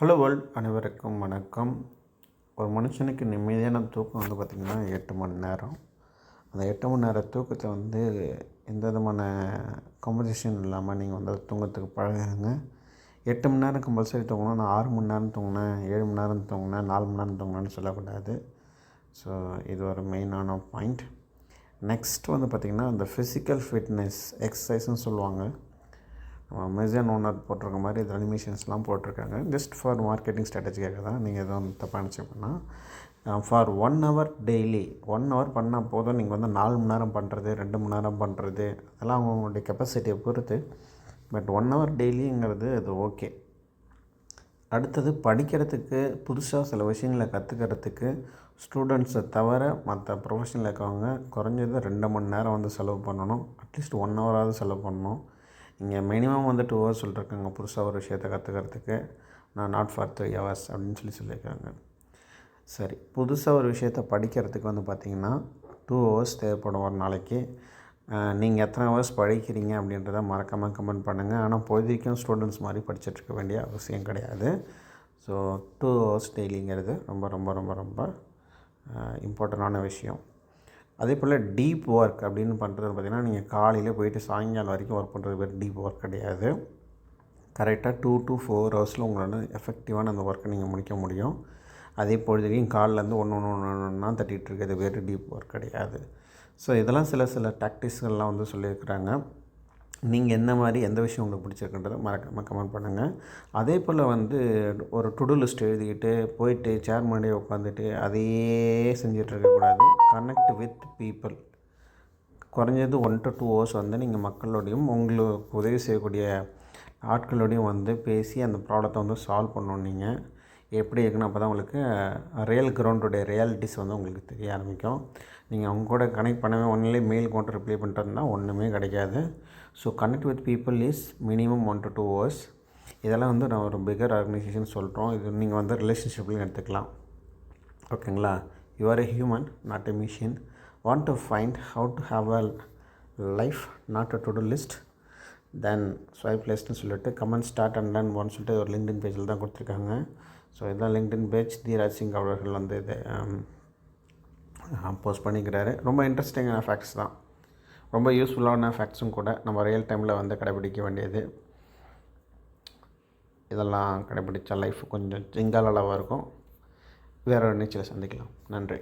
Hello world, அனைவருக்கும் வணக்கம். ஒரு மனுஷனுக்கு நிம்மதியான தூக்கம் பார்த்திங்கன்னா 8 மணி நேரம். அந்த 8 மணி நேர தூக்கத்தை எந்த விதமான காம்படிஷன் இல்லாமல் நீங்கள் தூங்கத்துக்கு பழகுங்க. 8 மணி நேரம் கம்பல்சரி தூங்கணும். நான் 6 மணி நேரம் தூங்கினேன், 7 மணி நேரம் தூங்கினேன், 4 மணி நேரம் தூங்கினேன்னு சொல்லக்கூடாது. ஸோ இது ஒரு மெயினான பாயிண்ட். நெக்ஸ்ட் பார்த்திங்கன்னா இந்த ஃபிசிக்கல் ஃபிட்னஸ் எக்ஸசைஸ்ன்னு சொல்லுவாங்க. அமேசான் ஓனர் போட்டிருக்க மாதிரி இது அனிமேஷன்ஸ்லாம் போட்டிருக்காங்க. ஜஸ்ட் ஃபார் மார்க்கெட்டிங் ஸ்ட்ராட்டஜிக்காக தான். நீங்கள் எதுவும் தப்பாக நினச்சிங்கன்னா ஃபார் 1 ஹவர் டெய்லி 1 ஹவர் பண்ணால் போதும். நீங்கள் 4 மணி நேரம் பண்ணுறது, 2 மணி நேரம் பண்ணுறது, அதெல்லாம் அவங்களுடைய கெப்பாசிட்டியை பொறுத்து. பட் 1 ஹவர் டெய்லிங்கிறது அது ஓகே. அடுத்தது படிக்கிறதுக்கு, புதுசாக சில விஷயங்களை கற்றுக்கிறதுக்கு ஸ்டூடெண்ட்ஸை தவிர மற்ற ப்ரொஃபஷனில் இருக்கவங்க குறைஞ்சது 2 மணி நேரம் செலவு பண்ணணும். அட்லீஸ்ட் 1 ஹவராவது செலவு பண்ணணும். இங்கே மினிமம் 2 ஹவர்ஸ் சொல்லியிருக்காங்க புதுசாக ஒரு விஷயத்தை கற்றுக்கிறதுக்கு. நான் நாட் ஃபார் 3 ஹவர்ஸ் அப்படின்னு சொல்லியிருக்காங்க. சரி, புதுசாக ஒரு விஷயத்தை படிக்கிறதுக்கு பார்த்திங்கன்னா 2 ஹவர்ஸ் தேவைப்படும் ஒரு நாளைக்கு. நீங்கள் எத்தனை ஹவர்ஸ் படிக்கிறீங்க அப்படின்றத மறக்காமல் கமெண்ட் பண்ணுங்கள். ஆனால் பொழுதுக்கும் ஸ்டூடெண்ட்ஸ் மாதிரி படிச்சுட்ருக்க வேண்டிய அவசியம் கிடையாது. ஸோ 2 ஹவர்ஸ் டெய்லிங்கிறது ரொம்ப ரொம்ப ரொம்ப ரொம்ப இம்பார்ட்டண்டான விஷயம். அதே போல் டீப் ஒர்க் அப்படின்னு பண்ணுறது பார்த்திங்கன்னா, நீங்கள் காலையில் போயிட்டு சாயங்காலம் வரைக்கும் ஒர்க் பண்ணுறது பேர் டீப் ஒர்க் கிடையாது. கரெக்டாக 2 to 4 ஹவர்ஸில் உங்களால் எஃபெக்டிவான அந்த ஒர்க்கை நீங்கள் முடிக்க முடியும். அதே பொழுதுலையும் காலிலேருந்து ஒன்று தட்டிகிட்டு இருக்கிறது பேர் டீப் ஒர்க் கிடையாது. ஸோ இதெல்லாம் சில டாக்டிக்ஸ்கள்லாம் சொல்லியிருக்கிறாங்க. நீங்கள் எந்த விஷயம் உங்களுக்கு பிடிச்சிருக்குன்றதை மறக்காமல் கமெண்ட் பண்ணுங்கள். அதே போல் ஒரு டுடு லிஸ்ட் எழுதிக்கிட்டு போயிட்டு சேர் முன்னாடியே உட்காந்துட்டு அதையே செஞ்சுட்டு இருக்கக்கூடாது. Connect with people. குறைஞ்சது 1 to 2 ஹவர்ஸ் நீங்கள் மக்களோடையும் உங்களுக்கு உதவி செய்யக்கூடிய ஆட்களோடையும் பேசி அந்த ப்ராப்ளத்தை சால்வ் பண்ணணும். நீங்கள் எப்படி இருக்குன்னு அப்போ தான் உங்களுக்கு ரியல் கிரவுண்டுடைய ரியாலிட்டிஸ் உங்களுக்கு தெரிய ஆரம்பிக்கும். நீங்கள் அவங்க கூட கனெக்ட் பண்ணவே ஒன்லி மெயில் கொண்டு ரிப்ளை பண்ணிட்டு இருந்தால் ஒன்றுமே கிடைக்காது. So connect with people is minimum 1 to 2 hours. இதெல்லாம் நான் ஒரு பிகர் ஆர்கனைசேஷன் சொல்கிறோம். இது நீங்கள் ரிலேஷன்ஷிப்லையும் எடுத்துக்கலாம். ஓகேங்களா? You are a human, not a machine. Want to find how to have a life, not a to do list. Then swipe லிஸ்ட்னு சொல்லிட்டு comment start and learn one சொல்லிட்டு ஒரு லிங்க்டின் பேஜில் தான் கொடுத்துருக்காங்க. ஸோ இதுதான் லிங்க்டின் பேஜ். தீராஜ் சிங் அவர்கள் இதை போஸ்ட் பண்ணிக்கிறாரு. ரொம்ப இன்ட்ரெஸ்டிங்கான ஃபேக்ட்ஸ் தான், ரொம்ப யூஸ்ஃபுல்லான ஃபேக்ட்ஸும் கூட. நம்ம ரியல் டைமில் கடைபிடிக்க வேண்டியது. இதெல்லாம் கடைபிடித்தா லைஃப் கொஞ்சம் ஜிங்காலளவாக இருக்கும். வேறு ஒரு நிச்சயம் சந்திக்கலாம். நன்றி.